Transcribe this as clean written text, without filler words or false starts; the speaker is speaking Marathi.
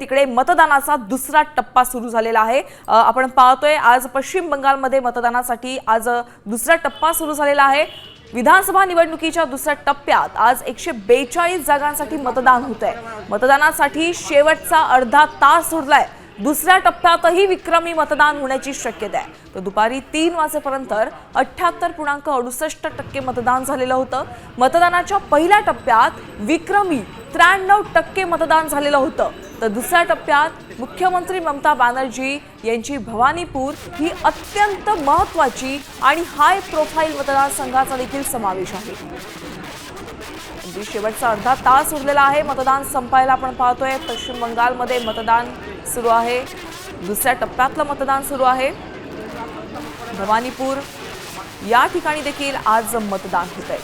तिकडे मतदानाचा दुसरा टप्पा सुरू झालेला आहे। आपण पाहतोय आज पश्चिम बंगालमध्ये मतदानासाठी आज दुसरा टप्पा सुरू झालेला आहे। विधानसभा निवडणुकीच्या दुसऱ्या टप्प्यात आज 142 जागांसाठी मतदान होतंय। मतदानासाठी शेवटचा अर्धा तास उरलाय। दुसऱ्या टप्प्यातही विक्रमी मतदान होण्याची शक्यता आहे। तर दुपारी 3 वाजेपर्यंत 78.68% मतदान झालेलं होतं। मतदानाच्या पहिल्या टप्प्यात विक्रमी 93% मतदान झालेलं होतं। तर दुसऱ्या टप्प्यात मुख्यमंत्री ममता बॅनर्जी यांची भवानीपूर ही अत्यंत महत्त्वाची आणि हाय प्रोफाइल मतदारसंघाचा देखील समावेश आहे। शेवटचा अर्धा तास उरलेला आहे मतदान संपायला। आपण पाहतोय पश्चिम बंगालमध्ये मतदान सुरू आहे। दुसऱ्या टप्प्यातलं मतदान सुरू आहे। भवानीपूर या ठिकाणी देखील आज मतदान होतंय।